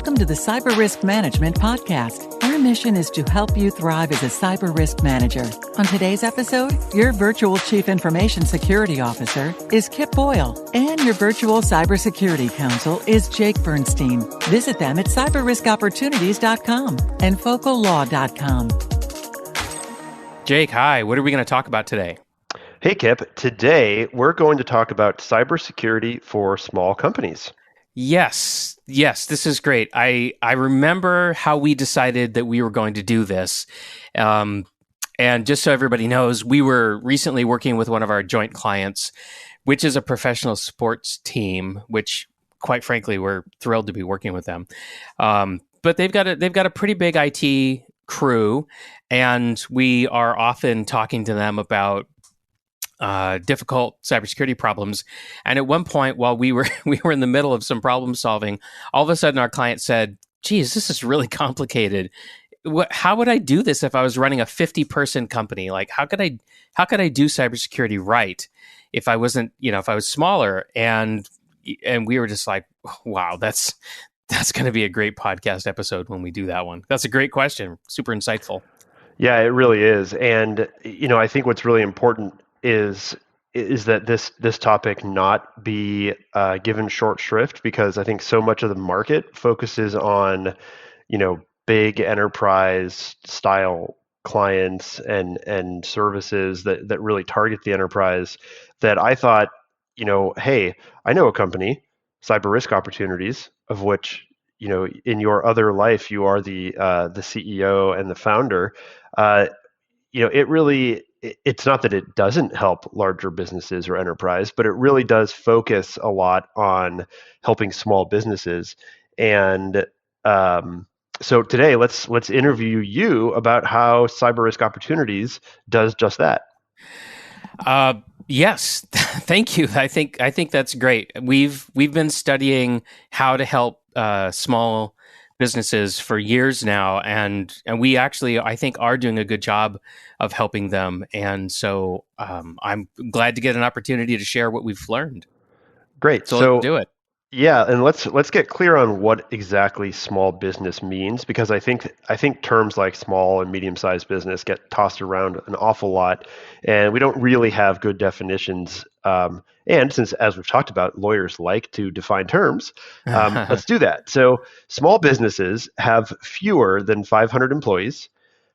Welcome to the Cyber Risk Management Podcast. Our mission is to help you thrive as a cyber risk manager. On today's episode, your virtual Chief Information Security Officer is Kip Boyle, and your virtual Cybersecurity Counsel is Jake Bernstein. Visit them at cyberriskopportunities.com and focallaw.com. Jake, hi. What are we going to talk about today? Hey, Kip. Today, we're going to talk about cybersecurity for small companies. Yes, this is great. I remember how we decided that we were going to do this. And just so everybody knows, we were recently working with one of our joint clients, which is a professional sports team, which quite frankly, we're thrilled to be working with them. But they've got a pretty big IT crew, and we are often talking to them about difficult cybersecurity problems. And at one point, while we were in the middle of some problem solving, all of a sudden our client said, "Geez, this is really complicated. How would I do this if I was running a 50-person company? Like, how could I do cybersecurity right if I wasn't, if I was smaller?" And we were just like, "Wow, that's going to be a great podcast episode when we do that one." That's a great question. Super insightful. Yeah, it really is. And I think what's really important is that this topic not be given short shrift, because I think so much of the market focuses on big enterprise style clients and services that really target the enterprise, that I thought, hey, I know a company, Cyber Risk Opportunities, of which in your other life you are the CEO and the founder. It's not that it doesn't help larger businesses or enterprise, but it really does focus a lot on helping small businesses. And so today, let's interview you about how Cyber Risk Opportunities does just that. Yes, thank you. I think that's great. We've been studying how to help small businesses for years now, and we actually, I think, are doing a good job of helping them. And so I'm glad to get an opportunity to share what we've learned. Great. So let's do it. Yeah, and let's get clear on what exactly small business means, because I think terms like small and medium-sized business get tossed around an awful lot, and we don't really have good definitions. And since, as we've talked about, lawyers like to define terms, let's do that. So small businesses have fewer than 500 employees.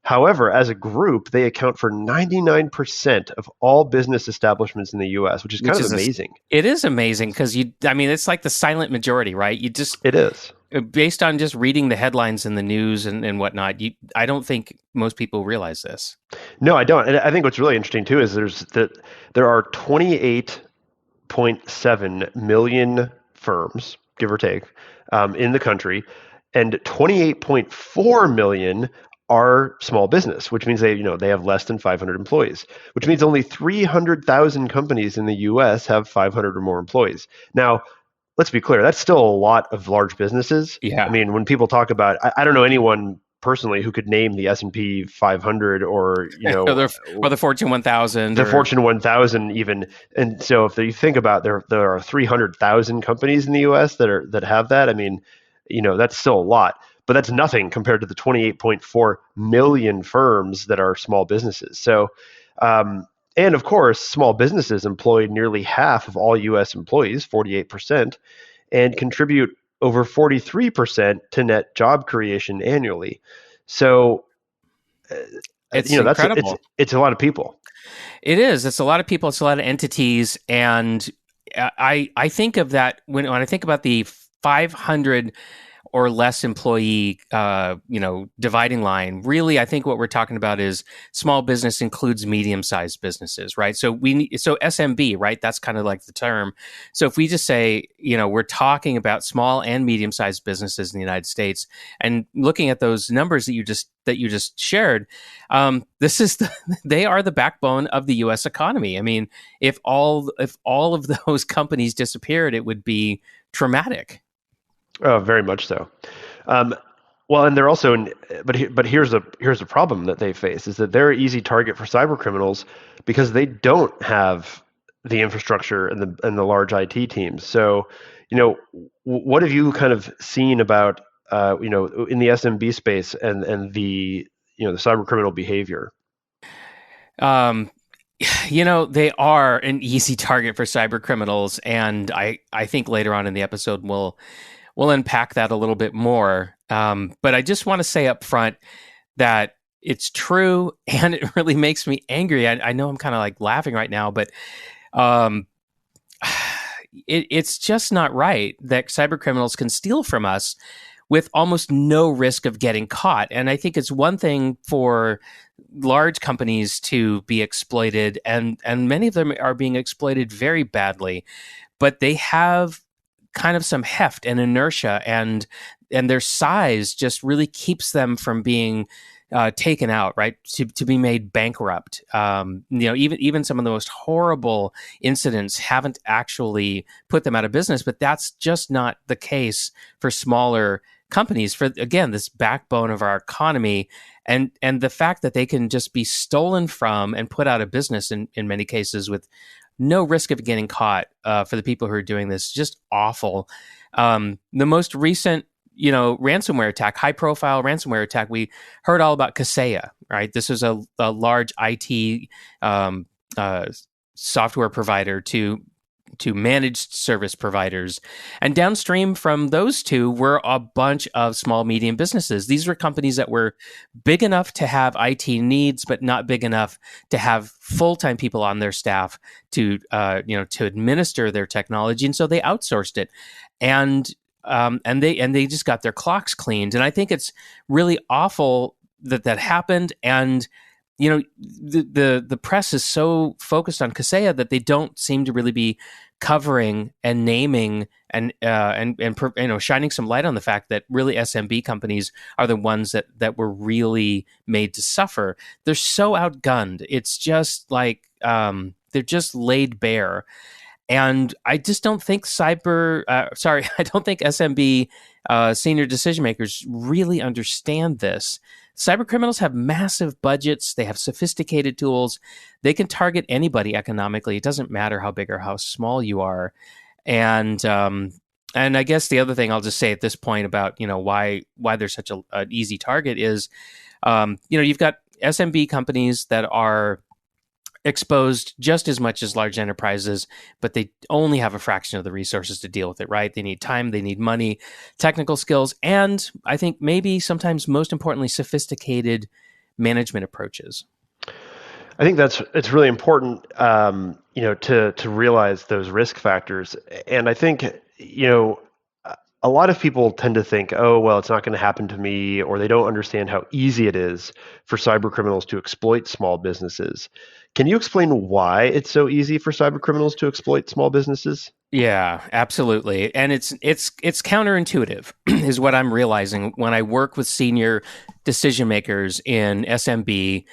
However, as a group, they account for 99% of all business establishments in the U.S., which is kind of amazing. It is amazing because it's like the silent majority, right? It is. Based on just reading the headlines in the news and whatnot, I don't think most people realize this. No, I don't. And I think what's really interesting too is there are 28.7 million firms, give or take, in the country, and 28.4 million are small business, which means they have less than 500 employees, which means only 300,000 companies in the US have 500 or more employees. Now, let's be clear, that's still a lot of large businesses. Yeah. I mean, when people talk about, I don't know anyone personally who could name the S&P 500 or, or the Fortune 1000. The Fortune 1000 even. And so if you think about there are 300,000 companies in the US that have that, I mean, that's still a lot. But that's nothing compared to the 28.4 million firms that are small businesses. So, and of course, small businesses employ nearly half of all U.S. employees, 48%, and contribute over 43% to net job creation annually. So, it's incredible. It's a lot of people. It is. It's a lot of people. It's a lot of entities. And I think of that when I think about the 500 or less employee, dividing line. Really, I think what we're talking about is small business includes medium-sized businesses, right? So SMB, right? That's kind of like the term. So if we just say, we're talking about small and medium-sized businesses in the United States, and looking at those numbers that you just shared, they are the backbone of the U.S. economy. I mean, if all of those companies disappeared, it would be traumatic. Oh, very much so. Well, and they're also, but here's a problem that they face, is that they're an easy target for cyber criminals because they don't have the infrastructure and the large IT teams. So, what have you kind of seen about in the SMB space and the the cyber criminal behavior? Um, they are an easy target for cyber criminals, and I think later on in the episode we'll unpack that a little bit more. But I just want to say up front that it's true, and it really makes me angry. I know I'm kind of like laughing right now, but um, it's just not right that cyber criminals can steal from us with almost no risk of getting caught. And I think it's one thing for large companies to be exploited, and many of them are being exploited very badly, but they have kind of some heft and inertia, and their size just really keeps them from being taken out, right? To be made bankrupt. Even some of the most horrible incidents haven't actually put them out of business, but that's just not the case for smaller companies. For again, this backbone of our economy, and the fact that they can just be stolen from and put out of business in many cases with no risk of getting caught for the people who are doing this, just awful. The most recent ransomware attack, high profile ransomware attack, we heard all about Kaseya, right? This was a large IT software provider to managed service providers. And downstream from those two were a bunch of small, medium businesses. These were companies that were big enough to have IT needs, but not big enough to have full-time people on their staff to administer their technology. And so they outsourced it. And they just got their clocks cleaned. And I think it's really awful that happened. And the press is so focused on Kaseya that they don't seem to really be covering and naming and shining some light on the fact that really SMB companies are the ones that were really made to suffer. They're so outgunned. It's just like they're just laid bare. And I just don't think I don't think SMB senior decision makers really understand this. Cyber criminals have massive budgets. They have sophisticated tools. They can target anybody economically. It doesn't matter how big or how small you are. And I guess the other thing I'll just say at this point about why they're such an easy target is you've got SMB companies that are exposed just as much as large enterprises, but they only have a fraction of the resources to deal with it, right? They need time, they need money, technical skills, and I think maybe sometimes most importantly, sophisticated management approaches. I think it's really important, to realize those risk factors. And I think, a lot of people tend to think, oh, well, it's not going to happen to me, or they don't understand how easy it is for cyber criminals to exploit small businesses. Can you explain why it's so easy for cyber criminals to exploit small businesses? Yeah, absolutely. And it's counterintuitive is what I'm realizing when I work with senior decision makers in SMB.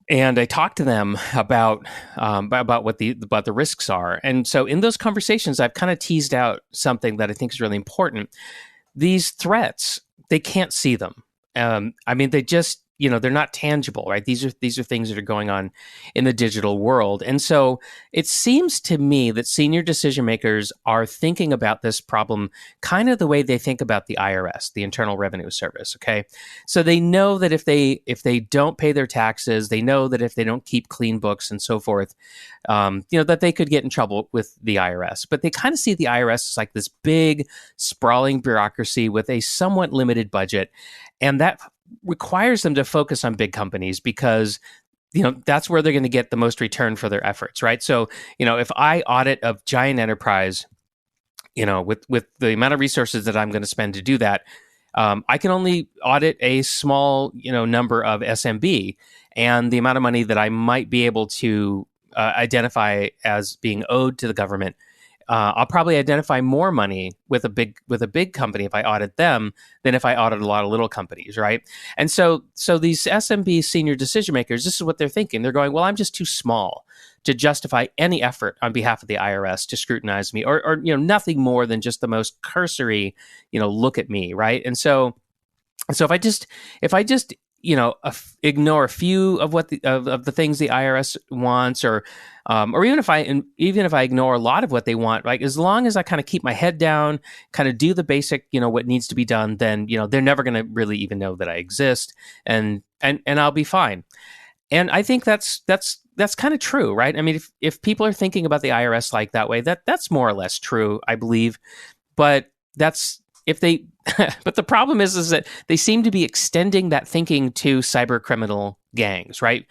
And I talk to them about what the risks are. And so in those conversations, I've kind of teased out something that I think is really important. These threats, they can't see them. They just, they're not tangible, right? These are things that are going on in the digital world. And so it seems to me that senior decision makers are thinking about this problem kind of the way they think about the IRS, the Internal Revenue Service, okay? So they know that if they don't pay their taxes, they know that if they don't keep clean books and so forth, that they could get in trouble with the IRS. But they kind of see the IRS as like this big, sprawling bureaucracy with a somewhat limited budget. And that requires them to focus on big companies because that's where they're going to get the most return for their efforts, right? So if I audit a giant enterprise, with the amount of resources that I'm going to spend to do that, I can only audit a small number of SMB, and the amount of money that I might be able to identify as being owed to the government, I'll probably identify more money with a big company if I audit them than if I audit a lot of little companies, right? And so these SMB senior decision makers, this is what they're thinking. They're going, well, I'm just too small to justify any effort on behalf of the IRS to scrutinize me, or nothing more than just the most cursory, look at me, right? And so if I just ignore a few of what of the things the IRS wants, or even if I ignore a lot of what they want, like as long as I kind of keep my head down, kind of do the basic, what needs to be done, then they're never going to really even know that I exist, and I'll be fine. And I think that's kind of true, right? I mean, if people are thinking about the IRS like that way, that's more or less true, I believe. But that's if they, but the problem is that they seem to be extending that thinking to cyber criminal gangs, right?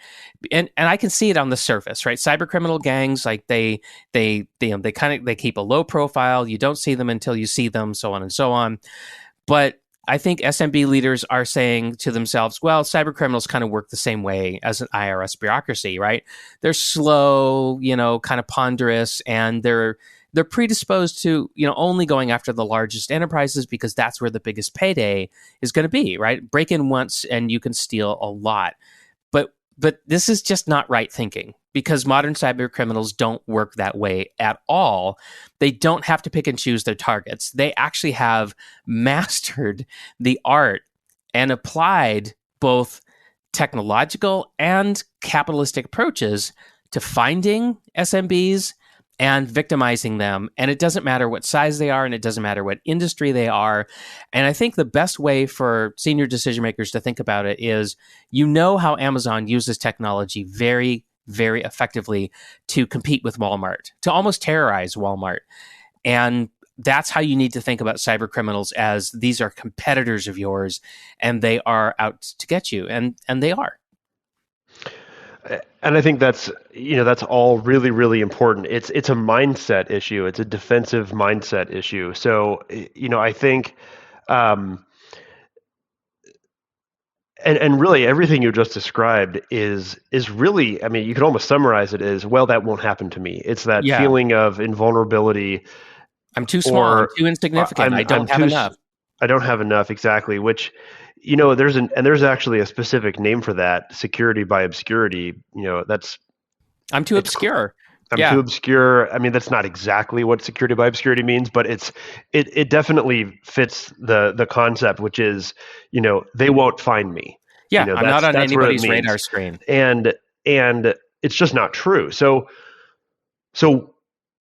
And I can see it on the surface, right? Cyber criminal gangs, like they keep a low profile. You don't see them until you see them, so on and so on. But I think SMB leaders are saying to themselves, well, cyber criminals kind of work the same way as an IRS bureaucracy, right? They're slow, kind of ponderous, and they're predisposed to, only going after the largest enterprises because that's where the biggest payday is going to be, right? Break in once and you can steal a lot. But this is just not right thinking, because modern cyber criminals don't work that way at all. They don't have to pick and choose their targets. They actually have mastered the art and applied both technological and capitalistic approaches to finding SMBs and victimizing them. And it doesn't matter what size they are, and it doesn't matter what industry they are. And I think the best way for senior decision makers to think about it is, how Amazon uses technology very, very effectively to compete with Walmart, to almost terrorize Walmart. And that's how you need to think about cyber criminals, as these are competitors of yours and they are out to get you. And they are. And I think that's all really, really important. It's a mindset issue. It's a defensive mindset issue. So, I think, and really everything you just described is really, I mean, you could almost summarize it as, well, that won't happen to me. It's that feeling of invulnerability. I'm too small. I'm too insignificant. I don't have enough. I don't have enough, exactly. Which, there's actually a specific name for that: security by obscurity. I'm too obscure. I'm too obscure. I mean, that's not exactly what security by obscurity means, but it definitely fits the concept, which is, they won't find me. Yeah, I'm not on anybody's radar screen. And it's just not true. So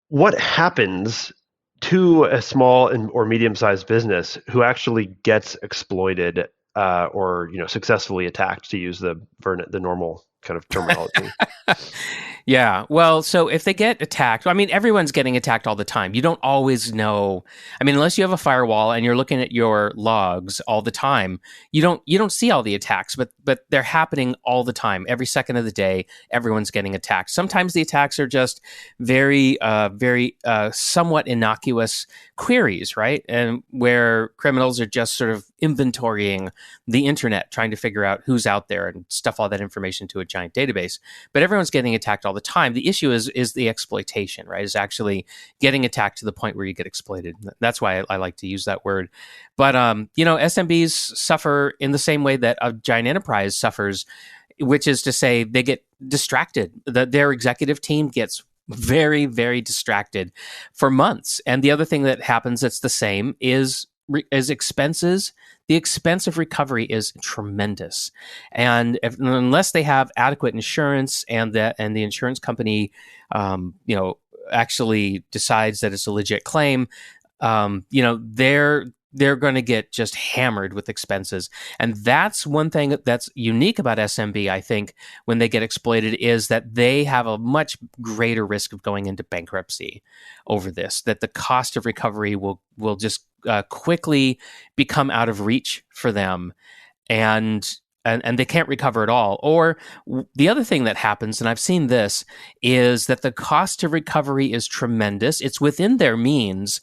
what happens to a small or medium-sized business who actually gets exploited or successfully attacked, to use the normal kind of terminology? Yeah. Well, so if they get attacked, I mean, everyone's getting attacked all the time. You don't always know. I mean, unless you have a firewall and you're looking at your logs all the time, you don't see all the attacks, but they're happening all the time. Every second of the day, everyone's getting attacked. Sometimes the attacks are just very, very somewhat innocuous queries, right? And where criminals are just sort of inventorying the internet, trying to figure out who's out there and stuff all that information to a giant database. But everyone's getting attacked all the time. The issue is the exploitation, right? Is actually getting attacked to the point where you get exploited. That's why I like to use that word. But SMBs suffer in the same way that a giant enterprise suffers, which is to say they get distracted. Their executive team gets very, very distracted for months. And the other thing that happens that's the same is expenses. The expense of recovery is tremendous, and unless they have adequate insurance and the insurance company, actually decides that it's a legit claim, they're going to get just hammered with expenses. And that's one thing that's unique about SMB, I think, when they get exploited, is that they have a much greater risk of going into bankruptcy over this, that the cost of recovery will just quickly become out of reach for them. And they can't recover at all. Or the other thing that happens, and I've seen this, is that the cost of recovery is tremendous. It's within their means,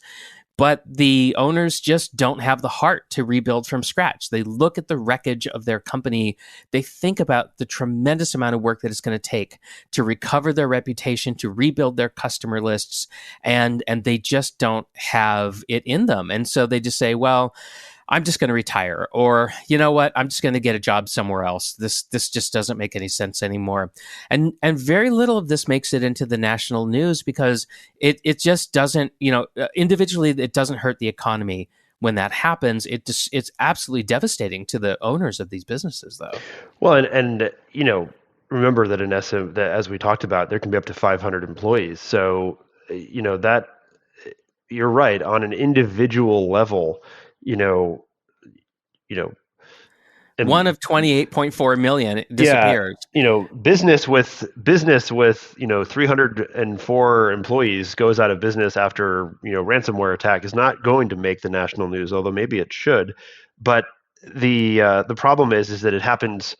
but the owners just don't have the heart to rebuild from scratch. They look at the wreckage of their company. They think about the tremendous amount of work that it's going to take to recover their reputation, to rebuild their customer lists, and they just don't have it in them. And so they just say, well, I'm just going to retire, or you know what, I'm just going to get a job somewhere else. This just doesn't make any sense anymore. And very little of this makes it into the national news because it just doesn't, individually it doesn't hurt the economy when that happens, it's absolutely devastating to the owners of these businesses, though. Well, and remember that in SM, that as we talked about, there can be up to 500 employees. So, that you're right on an individual level, you know, and One of 28.4 million disappears. business with 304 employees goes out of business after ransomware attack is not going to make the national news, although maybe it should. But the problem is that it happens.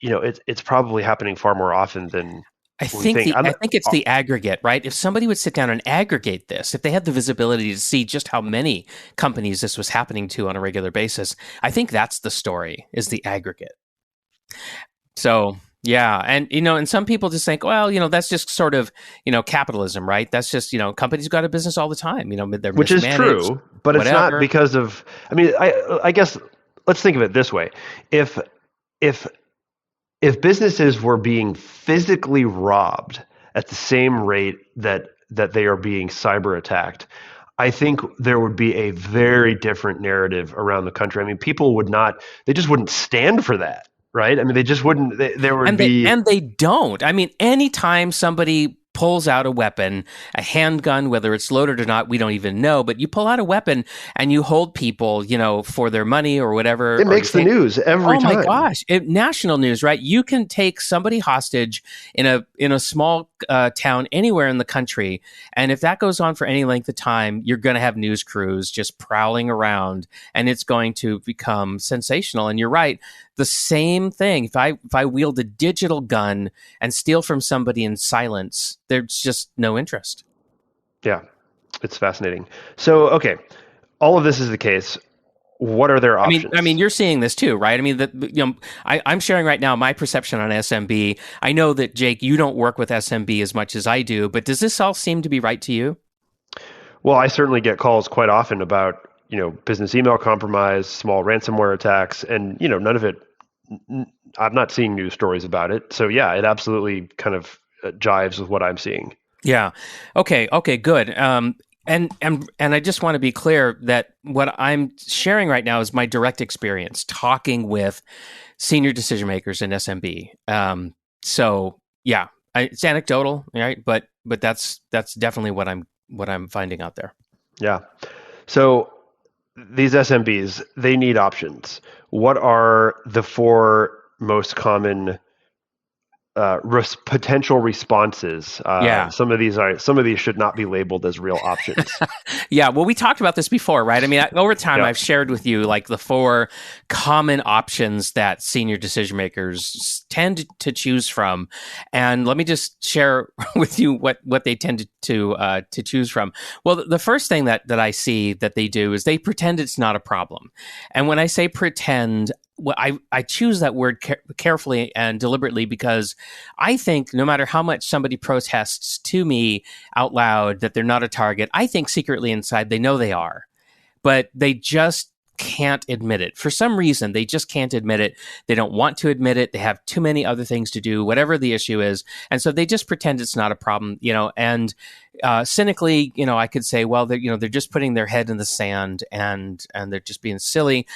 It's probably happening far more often than I we think. think it's the aggregate, right? If somebody would sit down and aggregate this, if they had the visibility to see just how many companies this was happening to on a regular basis, I think that's the story, is the aggregate. So, yeah. And some people just think, well, that's just sort of, capitalism, right? That's just, companies go out of business all the time, they're which is true, but whatever. It's not because of, I guess, let's think of it this way. If businesses were being physically robbed at the same rate that they are being cyber attacked, I think there would be a very different narrative around the country. People they just wouldn't stand for that, right? They just wouldn't. And they don't. Anytime somebody pulls out a weapon, a handgun, whether it's loaded or not, we don't even know, but you pull out a weapon and you hold people, for their money or whatever. It makes the news every time. Oh my gosh. National news, right? You can take somebody hostage in a small town anywhere in the country. And if that goes on for any length of time, you're going to have news crews just prowling around and it's going to become sensational. And you're right. The same thing. If I wield a digital gun and steal from somebody in silence, there's just no interest. Yeah, it's fascinating. So, okay, all of this is the case. What are their options? You're seeing this too, right? I'm sharing right now my perception on SMB. I know that, Jake, you don't work with SMB as much as I do, but does this all seem to be right to you? Well, I certainly get calls quite often about, business email compromise, small ransomware attacks, and, none of it, I'm not seeing news stories about it. So yeah, it absolutely kind of jives with what I'm seeing. Yeah. Okay, good. And I just want to be clear that what I'm sharing right now is my direct experience talking with senior decision makers in SMB. So yeah, it's anecdotal, right? But that's definitely what I'm finding out there. Yeah. So these SMBs, they need options. What are the four most common potential responses? Some of these should not be labeled as real options. Yeah, well, we talked about this before, right? Over time, I've shared with you like the four common options that senior decision makers tend to choose from, and let me just share with you what they tend to choose from. Well, the first thing that I see that they do is they pretend it's not a problem, and when I say pretend, well, I choose that word carefully and deliberately because I think no matter how much somebody protests to me out loud that they're not a target, I think secretly inside they know they are, but they just can't admit it. For some reason, they just can't admit it. They don't want to admit it. They have too many other things to do, whatever the issue is. And so they just pretend it's not a problem, and cynically, I could say, well, they're just putting their head in the sand and they're just being silly.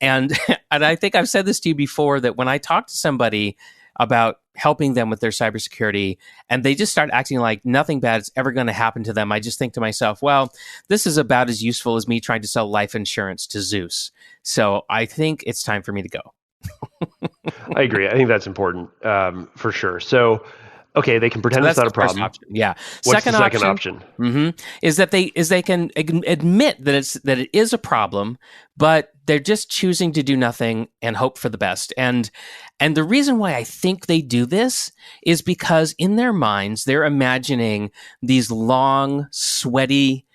And, and I think I've said this to you before that when I talk to somebody about helping them with their cybersecurity and they just start acting like nothing bad is ever going to happen to them, I just think to myself, well, this is about as useful as me trying to sell life insurance to Zeus. So I think it's time for me to go. I agree. I think that's important for sure. So, okay, they can pretend it's not a problem. Option. Yeah. What's the second option? Is that they can admit that it is a problem, but they're just choosing to do nothing and hope for the best. And the reason why I think they do this is because in their minds they're imagining these long, sweaty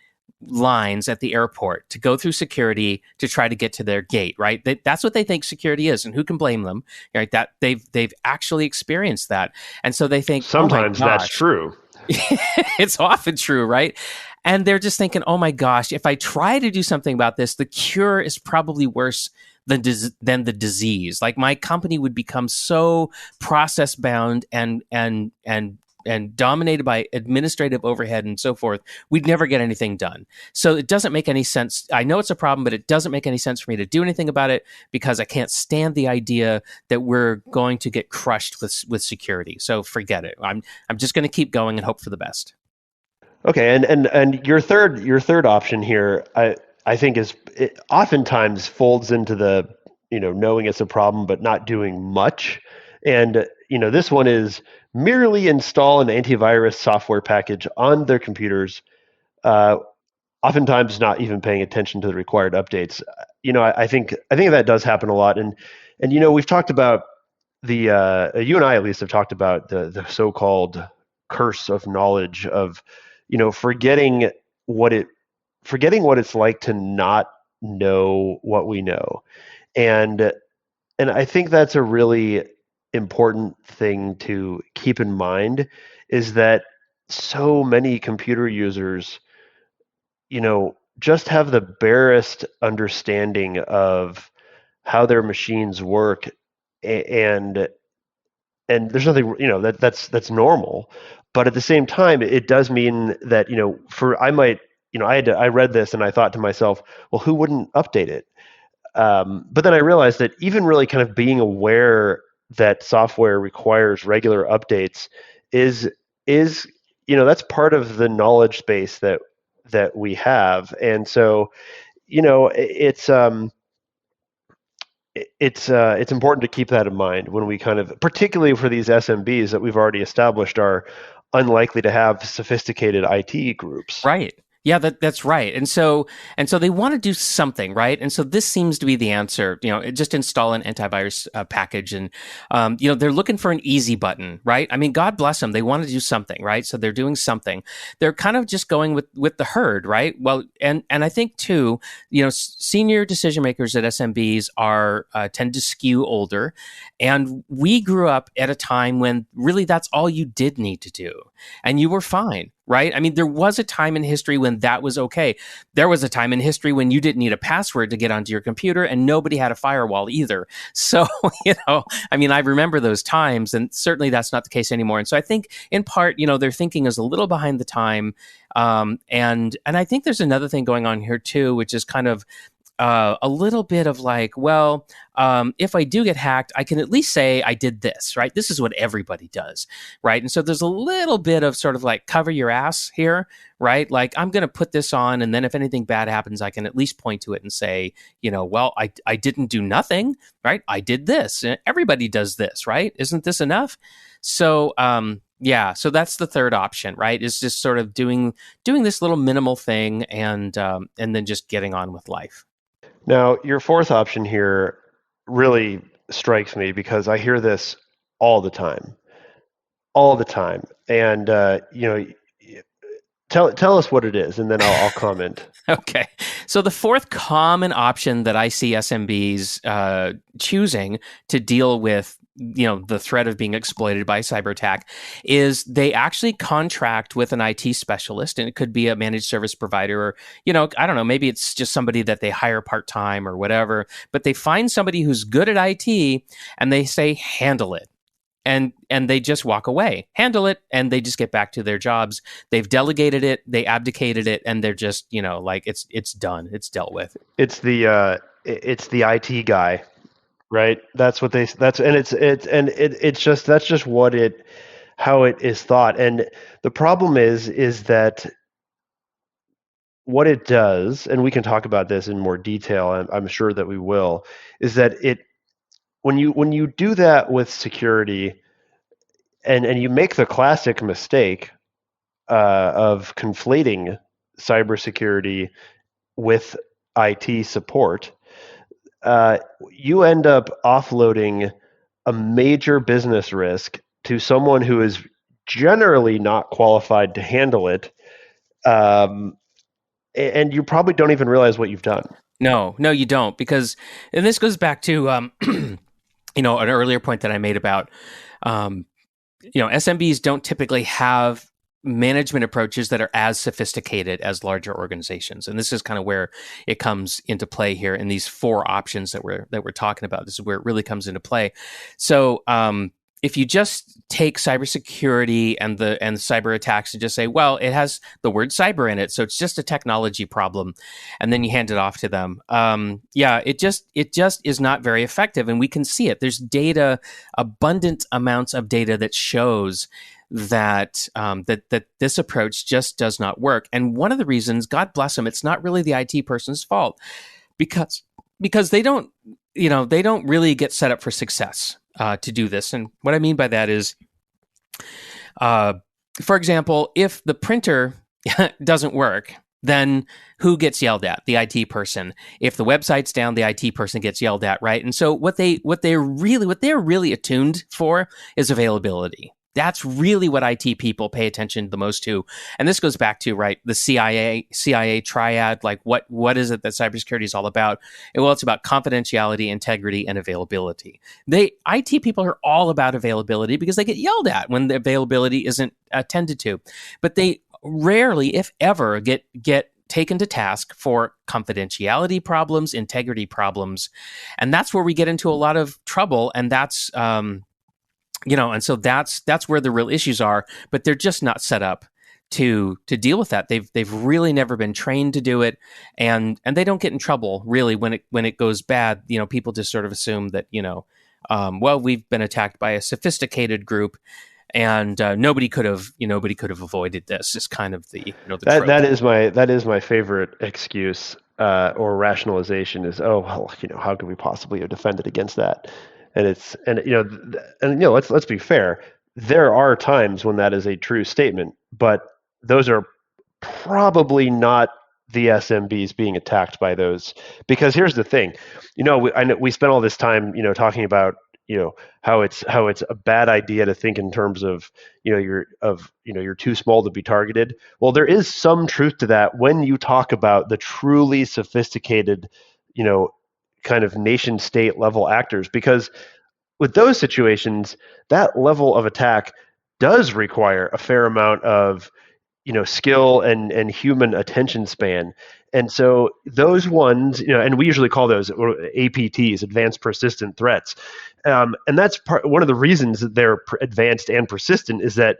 lines at the airport to go through security to try to get to their gate, right? That's what they think security is, and who can blame them, right? That they've actually experienced that, and so they think sometimes that's true. It's often true, right? And they're just thinking, oh my gosh, if I try to do something about this, the cure is probably worse than the disease. Like my company would become so process bound and and dominated by administrative overhead and so forth, we'd never get anything done. So it doesn't make any sense. I know it's a problem, but it doesn't make any sense for me to do anything about it because I can't stand the idea that we're going to get crushed with security. So forget it. I'm just going to keep going and hope for the best. Okay, and your third option here, I think it oftentimes folds into the knowing it's a problem but not doing much, and this one is merely install an antivirus software package on their computers, oftentimes not even paying attention to the required updates. I think that does happen a lot, and we've talked about the you and I at least have talked about the so-called curse of knowledge of forgetting what it's like to not know what we know. And I think that's a really important thing to keep in mind, is that so many computer users just have the barest understanding of how their machines work, and there's nothing that's normal. But at the same time, it does mean that for I might I read this and I thought to myself, well, who wouldn't update it? But then I realized that even really kind of being aware that software requires regular updates is that's part of the knowledge base that we have. And so it's important to keep that in mind when we kind of, particularly for these SMBs that we've already established are unlikely to have sophisticated IT groups. Right. Yeah, that's right. And so they want to do something, right? And so this seems to be the answer. Just install an antivirus package, and they're looking for an easy button, right? I mean, God bless them. They want to do something, right? So they're doing something. They're kind of just going with the herd, right? Well, and I think too, senior decision makers at SMBs are tend to skew older, and we grew up at a time when really that's all you did need to do, and you were fine. Right? I mean, there was a time in history when that was okay. There was a time in history when you didn't need a password to get onto your computer, and nobody had a firewall either. So, I mean, I remember those times, and certainly that's not the case anymore. And so I think in part, their thinking is a little behind the time. And I think there's another thing going on here too, which is kind of a little bit of like, well, if I do get hacked, I can at least say I did this, right? This is what everybody does, right? And so there's a little bit of sort of like cover your ass here, right? Like, I'm going to put this on, and then if anything bad happens, I can at least point to it and say, well, I didn't do nothing, right? I did this. Everybody does this, right? Isn't this enough? So, yeah, so that's the third option, right? Is just sort of doing this little minimal thing, and then just getting on with life. Now, your fourth option here really strikes me because I hear this all the time, and tell us what it is, and then I'll comment. Okay, so the fourth common option that I see SMBs choosing to deal with the threat of being exploited by cyber attack is they actually contract with an IT specialist, and it could be a managed service provider, or I don't know, maybe it's just somebody that they hire part-time or whatever, but they find somebody who's good at IT and they say, handle it. And they just walk away, handle it, and they just get back to their jobs. They've delegated it, they abdicated it, and they're just like it's done, it's dealt with. It's the IT guy. Right. That's what it's just how it is thought. And the problem is that what it does, and we can talk about this in more detail, I'm sure that we will, is that when you do that with security, and you make the classic mistake of conflating cybersecurity with IT support, you end up offloading a major business risk to someone who is generally not qualified to handle it, and you probably don't even realize what you've done. No, you don't, because, and this goes back to an earlier point that I made about SMBs don't typically have management approaches that are as sophisticated as larger organizations, and this is kind of where it comes into play here in these four options that we're talking about. This is where it really comes into play. So if you just take cybersecurity and the cyber attacks and just say, well, it has the word cyber in it, so it's just a technology problem, and then you hand it off to them, it just is not very effective, and we can see it. There's data, abundant amounts of data that shows that that this approach just does not work. And one of the reasons, God bless them, it's not really the IT person's fault, because they don't really get set up for success to do this. And what I mean by that is, for example, if the printer doesn't work, then who gets yelled at? The IT person. If the website's down, the IT person gets yelled at, right? And so what they're really attuned for is availability. That's really what IT people pay attention the most to. And this goes back to, right, the CIA triad. Like, what is it that cybersecurity is all about? Well, it's about confidentiality, integrity, and availability. IT people are all about availability because they get yelled at when the availability isn't attended to. But they rarely, if ever, get taken to task for confidentiality problems, integrity problems. And that's where we get into a lot of trouble. And that's and so that's where the real issues are, but they're just not set up to deal with that. They've really never been trained to do it, and they don't get in trouble really when it goes bad. People just sort of assume that well, we've been attacked by a sophisticated group, and nobody could have avoided this. Is kind of the trope. That is my favorite excuse or rationalization is, oh well, how could we possibly have defended against that? And let's be fair. There are times when that is a true statement, but those are probably not the SMBs being attacked by those. Because here's the thing, I know we spent all this time, talking about, how it's a bad idea to think in terms of, you're too small to be targeted. Well, there is some truth to that when you talk about the truly sophisticated, kind of nation state level actors, because with those situations, that level of attack does require a fair amount of skill and human attention span. And so those ones, and we usually call those APTs, advanced persistent threats. And that's one of the reasons that they're advanced and persistent is that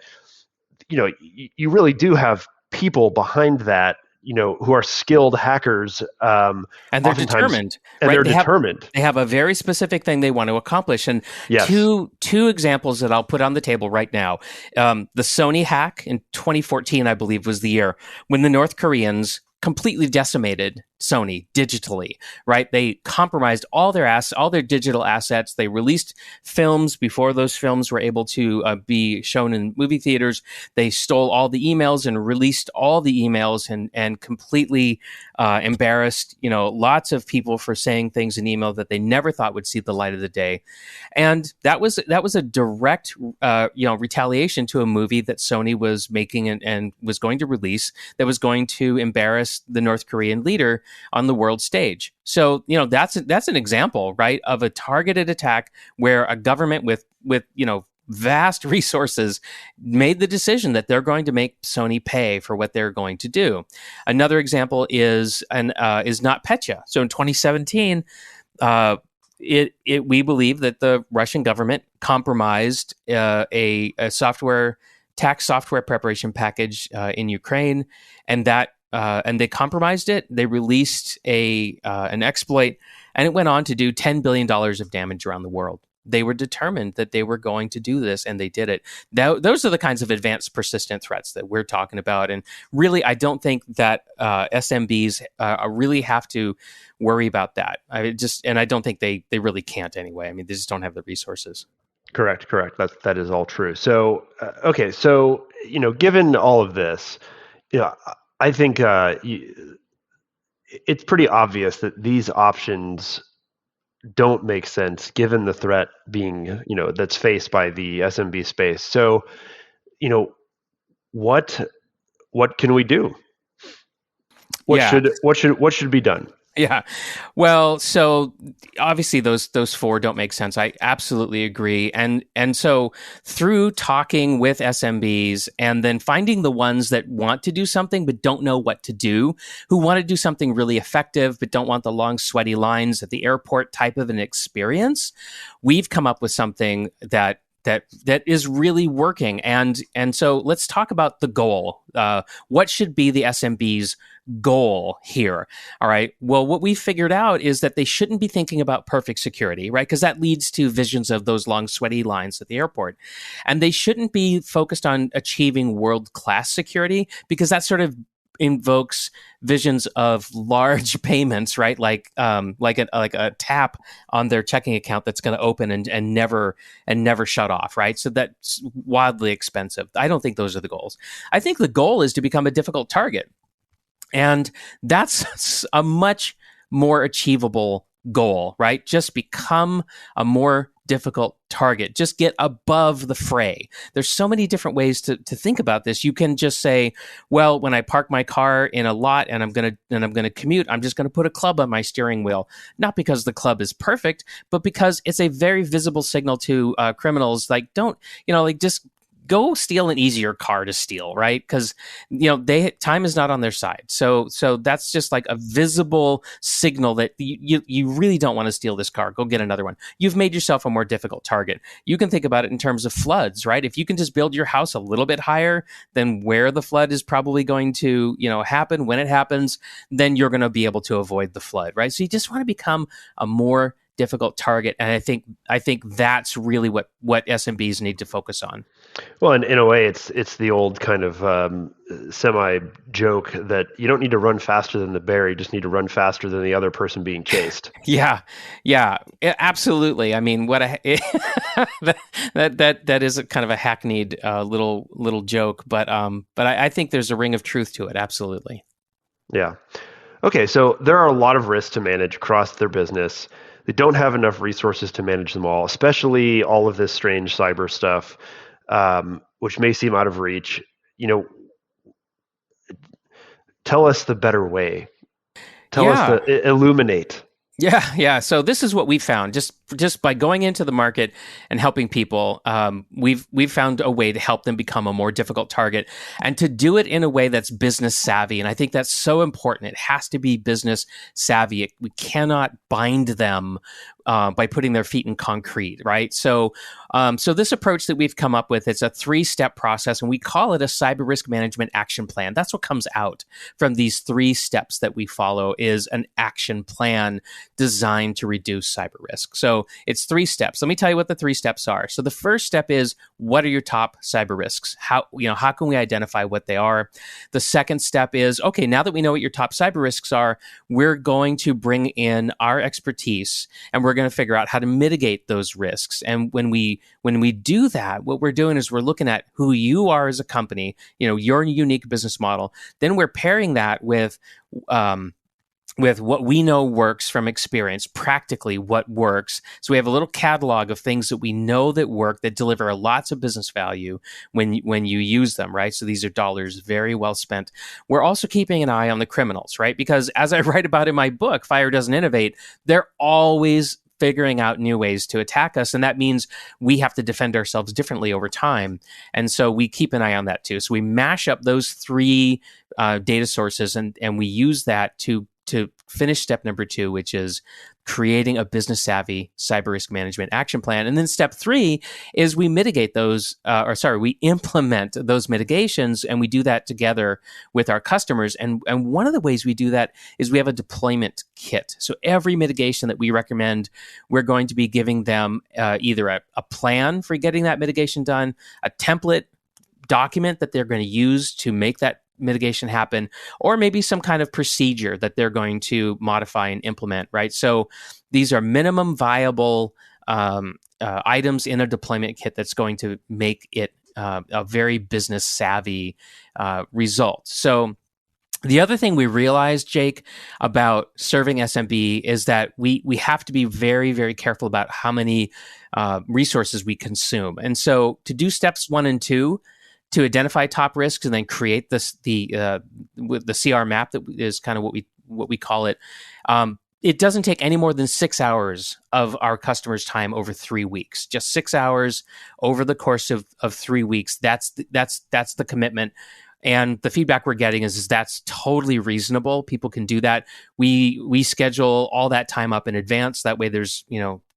you really do have people behind that, who are skilled hackers, and they're determined. And right? they're determined. They have a very specific thing they want to accomplish. And yes. two examples that I'll put on the table right now. The Sony hack in 2014, I believe, was the year when the North Koreans completely decimated Sony digitally, right? They compromised all their digital assets. They released films before those films were able to be shown in movie theaters. They stole all the emails and released all the emails and completely embarrassed, lots of people for saying things in email that they never thought would see the light of the day. And that was a direct, retaliation to a movie that Sony was making and was going to release that was going to embarrass the North Korean leader on the world stage. So, that's an example, right, of a targeted attack where a government with vast resources made the decision that they're going to make Sony pay for what they're going to do. Another example is NotPetya. So in 2017, we believe that the Russian government compromised a tax software preparation package in Ukraine, and they compromised it. They released an exploit, and it went on to do $10 billion of damage around the world. They were determined that they were going to do this, and they did it. Those are the kinds of advanced persistent threats that we're talking about. And really, I don't think that SMBs really have to worry about that. I don't think they really can't anyway. I mean, they just don't have the resources. Correct. That is all true. So, okay. So, given all of this, I think it's pretty obvious that these options don't make sense given the threat being, that's faced by the SMB space. So, what can we do? What should be done? Yeah. Well, so obviously those four don't make sense. I absolutely agree. And so through talking with SMBs and then finding the ones that want to do something but don't know what to do, who want to do something really effective but don't want the long sweaty lines at the airport type of an experience, we've come up with something that that is really working. And so let's talk about the goal. What should be the SMB's goal here? All right. Well, what we figured out is that they shouldn't be thinking about perfect security, right? Because that leads to visions of those long, sweaty lines at the airport. And they shouldn't be focused on achieving world-class security, because that sort of invokes visions of large payments, right? Like a tap on their checking account that's going to open and never shut off, right? So that's wildly expensive. I don't think those are the goals. I think the goal is to become a difficult target, and that's a much more achievable goal, right? Just become a more difficult target. Just get above the fray. There's so many different ways to think about this. You can just say, well, when I park my car in a lot and I'm gonna commute, I'm just gonna put a club on my steering wheel. Not because the club is perfect, but because it's a very visible signal to criminals. Like, don't, just go steal an easier car to steal, right? Because time is not on their side. So that's just like a visible signal that you really don't want to steal this car. Go get another one. You've made yourself a more difficult target. You can think about it in terms of floods, right? If you can just build your house a little bit higher than where the flood is probably going to happen, when it happens, then you're going to be able to avoid the flood, right? So you just want to become a more difficult target, and I think that's really what SMBs need to focus on. Well, and in a way, it's the old kind of semi joke that you don't need to run faster than the bear; you just need to run faster than the other person being chased. Yeah, absolutely. I mean, that is a kind of a hackneyed little joke, but I think there's a ring of truth to it. Absolutely. Yeah. Okay, so there are a lot of risks to manage across their business. They don't have enough resources to manage them all, especially all of this strange cyber stuff, which may seem out of reach. Tell us the better way. Tell us illuminate. Yeah. So this is what we found just by going into the market and helping people. We've found a way to help them become a more difficult target, and to do it in a way that's business savvy. And I think that's so important. It has to be business savvy. We cannot bind them by putting their feet in concrete, right? So this approach that we've come up with, it's a 3-step process, and we call it a cyber risk management action plan. That's what comes out from these 3 steps that we follow, is an action plan designed to reduce cyber risk. So it's 3 steps. Let me tell you what the 3 steps are. So the first step is, what are your top cyber risks? How can we identify what they are? The second step is, okay, now that we know what your top cyber risks are, we're going to bring in our expertise, and we're going to figure out how to mitigate those risks. And when we do that, what we're doing is we're looking at who you are as a company, your unique business model. Then we're pairing that with what we know works from experience, practically what works. So we have a little catalog of things that we know that work, that deliver lots of business value when you use them, right? So these are dollars very well spent. We're also keeping an eye on the criminals, right? Because as I write about in my book, Fire Doesn't Innovate, they're always figuring out new ways to attack us. And that means we have to defend ourselves differently over time. And so we keep an eye on that too. So we mash up those 3 data sources, and we use that to finish step number 2, which is creating a business savvy cyber risk management action plan. And then step 3 is we mitigate those, we implement those mitigations, and we do that together with our customers. And one of the ways we do that is we have a deployment kit. So every mitigation that we recommend, we're going to be giving them either a plan for getting that mitigation done, a template document that they're going to use to make that mitigation happen, or maybe some kind of procedure that they're going to modify and implement, right? So these are minimum viable items in a deployment kit that's going to make it a very business savvy result. So the other thing we realized, Jake, about serving SMB is that we have to be very, very careful about how many resources we consume. And so to do steps 1 and 2, to identify top risks and then create the CR map, that is kind of what we call it. It doesn't take any more than 6 hours of our customers' time over 3 weeks. Just 6 hours over the course of 3 weeks. That's the commitment. And the feedback we're getting is that's totally reasonable. People can do that. We schedule all that time up in advance. That way there's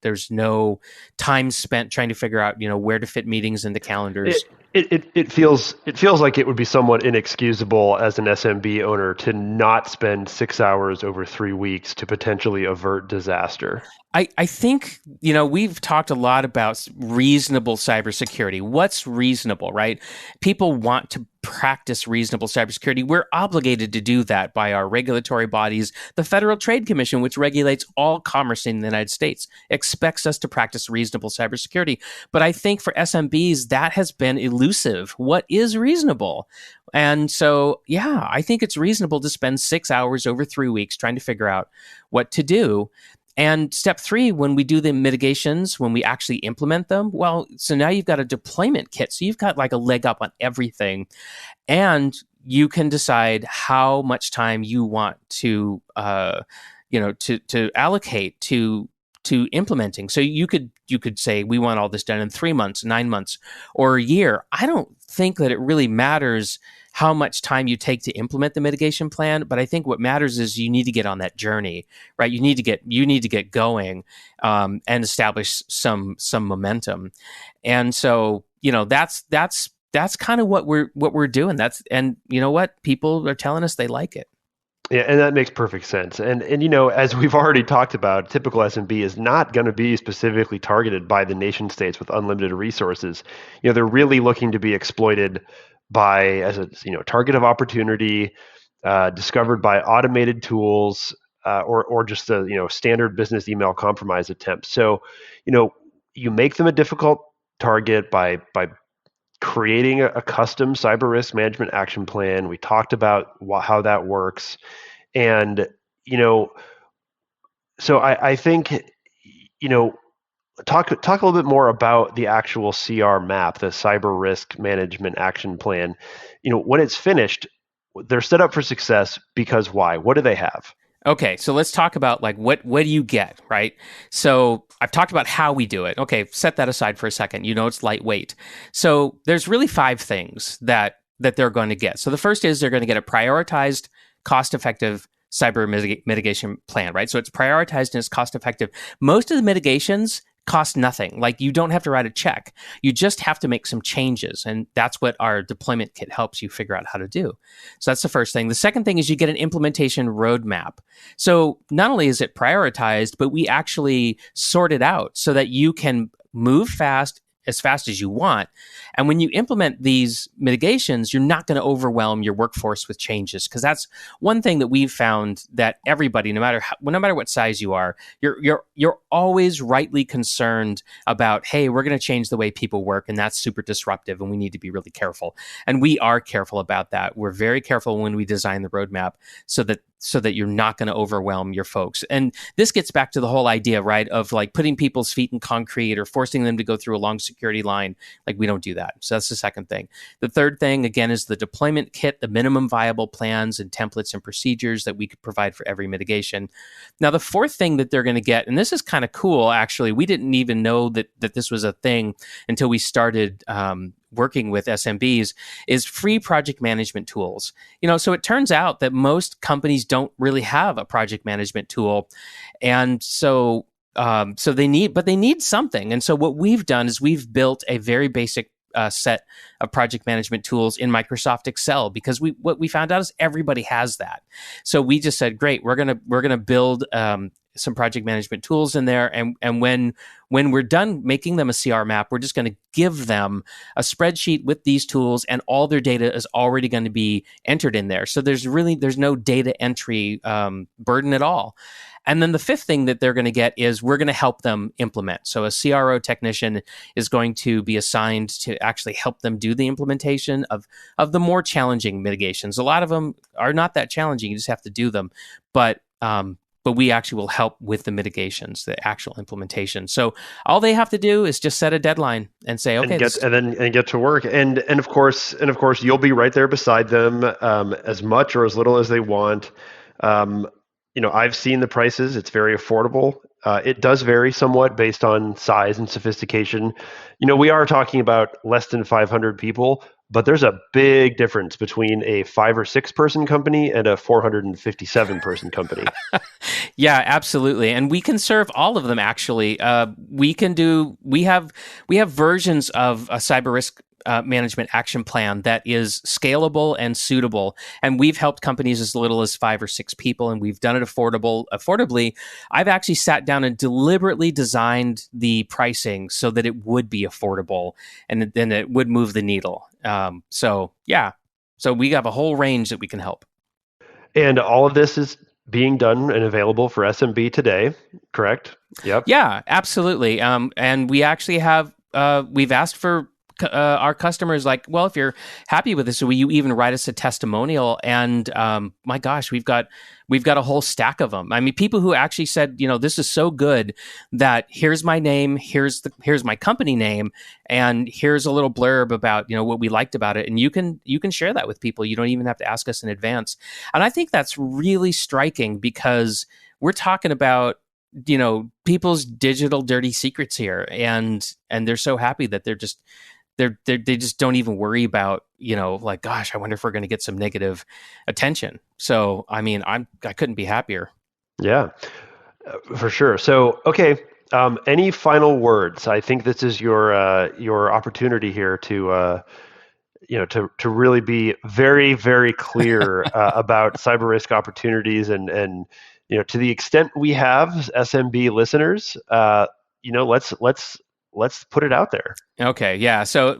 There's no time spent trying to figure out, where to fit meetings into calendars. It feels like it would be somewhat inexcusable as an SMB owner to not spend 6 hours over 3 weeks to potentially avert disaster. I think, we've talked a lot about reasonable cybersecurity. What's reasonable, right? People want to practice reasonable cybersecurity. We're obligated to do that by our regulatory bodies. The Federal Trade Commission, which regulates all commerce in the United States, expects us to practice reasonable cybersecurity. But I think for SMBs, that has been elusive. What is reasonable? And so, yeah, I think it's reasonable to spend 6 hours over 3 weeks trying to figure out what to do. And step 3, when we do the mitigations, when we actually implement them, well, so now you've got a deployment kit. So you've got like a leg up on everything. And you can decide how much time you want to, to allocate to implementing. So you could say, we want all this done in 3 months, 9 months, or a year. I don't think that it really matters how much time you take to implement the mitigation plan, but I think what matters is you need to get on that journey, right? You need to get going and establish some momentum. And so, that's kind of what we're doing. And you know what? People are telling us they like it. Yeah, and that makes perfect sense. And as we've already talked about, typical SMB is not going to be specifically targeted by the nation states with unlimited resources. They're really looking to be exploited as a target of opportunity, discovered by automated tools, or just a standard business email compromise attempt. So, you make them a difficult target by creating a custom cyber risk management action plan. We talked about how that works. And, so I think, talk a little bit more about the actual CR map, the cyber risk management action plan. When it's finished, they're set up for success because why? What do they have? Okay, so let's talk about what do you get, right? So I've talked about how we do it. Okay, set that aside for a second. It's lightweight. So there's really 5 things that they're going to get. So the first is they're going to get a prioritized, cost-effective cyber mitigation plan, right? So it's prioritized and it's cost-effective. Most of the mitigations cost nothing. Like, you don't have to write a check. You just have to make some changes. And that's what our deployment kit helps you figure out how to do. So that's the first thing. The second thing is you get an implementation roadmap. So not only is it prioritized, but we actually sort it out so that you can move as fast as you want. And when you implement these mitigations, you're not going to overwhelm your workforce with changes, because that's one thing that we've found, that everybody, no matter what size you are, you're always rightly concerned about, hey, we're going to change the way people work, and that's super disruptive, and we need to be really careful. And we are careful about that. We're very careful when we design the roadmap so that you're not going to overwhelm your folks. And this gets back to the whole idea, right, of like putting people's feet in concrete or forcing them to go through a long security line. Like, we don't do that. So that's the second thing. The third thing, again, is the deployment kit, the minimum viable plans and templates and procedures that we could provide for every mitigation. Now, the fourth thing that they're going to get, and this is kind of cool, actually, we didn't even know that this was a thing until we started working with SMBs, is free project management tools. So it turns out that most companies don't really have a project management tool. And so they need something. And so what we've done is we've built a very basic set of project management tools in Microsoft Excel, because what we found out is everybody has that. So we just said, great, we're gonna build some project management tools in there, and when we're done making them a CR map, we're just going to give them a spreadsheet with these tools, and all their data is already going to be entered in there. So there's no data entry burden at all. And then the fifth thing that they're going to get is we're going to help them implement. So a CRO technician is going to be assigned to actually help them do the implementation of the more challenging mitigations. A lot of them are not that challenging. You just have to do them. But we actually will help with the mitigations, the actual implementation. So all they have to do is just set a deadline and say, okay, and get to work. And of course, you'll be right there beside them, as much or as little as they want. I've seen the prices. It's very affordable. It does vary somewhat based on size and sophistication. We are talking about less than 500 people, but there's a big difference between a 5 or 6 person company and a 457 person company. Yeah, absolutely. And we can serve all of them, actually. We have versions of a cyber risk management action plan that is scalable and suitable. And we've helped companies as little as 5 or 6 people, and we've done it affordably. I've actually sat down and deliberately designed the pricing so that it would be affordable and then it would move the needle. So we have a whole range that we can help. And all of this is being done and available for SMB today, correct? Yep. Yeah, absolutely. And we actually have, we've asked for our customers, like, well, if you're happy with this, will you even write us a testimonial? And my gosh, we've got a whole stack of them. I mean, people who actually said, this is so good that here's my name, here's my company name, and here's a little blurb about what we liked about it, and you can share that with people. You don't even have to ask us in advance. And I think that's really striking because we're talking about people's digital dirty secrets here, and they're so happy that they just don't even worry about, like, gosh, I wonder if we're going to get some negative attention. So, I mean, I couldn't be happier. Yeah, for sure. So, okay. Any final words? I think this is your opportunity here to really be very, very clear about cyber risk opportunities and to the extent we have SMB listeners, let's put it out there. Okay, yeah. So,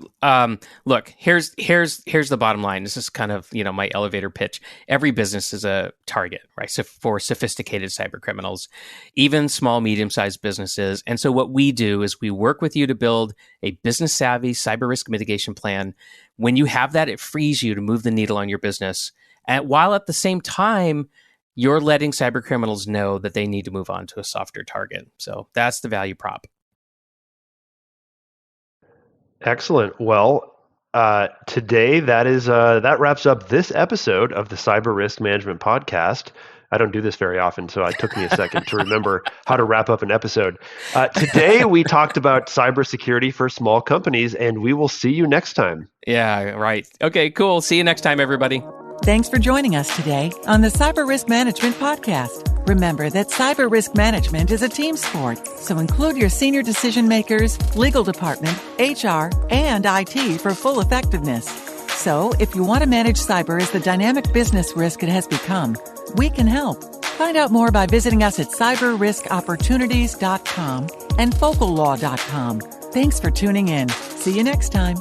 look, here's the bottom line. This is kind of my elevator pitch. Every business is a target, right? So for sophisticated cyber criminals, even small, medium-sized businesses. And so what we do is we work with you to build a business-savvy cyber risk mitigation plan. When you have that, it frees you to move the needle on your business, and while at the same time, you're letting cyber criminals know that they need to move on to a softer target. So that's the value prop. Excellent. Well, today that wraps up this episode of the Cyber Risk Management Podcast. I don't do this very often, so it took me a second to remember how to wrap up an episode. Today we talked about cybersecurity for small companies, and we will see you next time. Yeah, right. Okay, cool. See you next time, everybody. Thanks for joining us today on the Cyber Risk Management Podcast. Remember that cyber risk management is a team sport, so include your senior decision makers, legal department, HR, and IT for full effectiveness. So, if you want to manage cyber as the dynamic business risk it has become, we can help. Find out more by visiting us at cyberriskopportunities.com and focallaw.com. Thanks for tuning in. See you next time.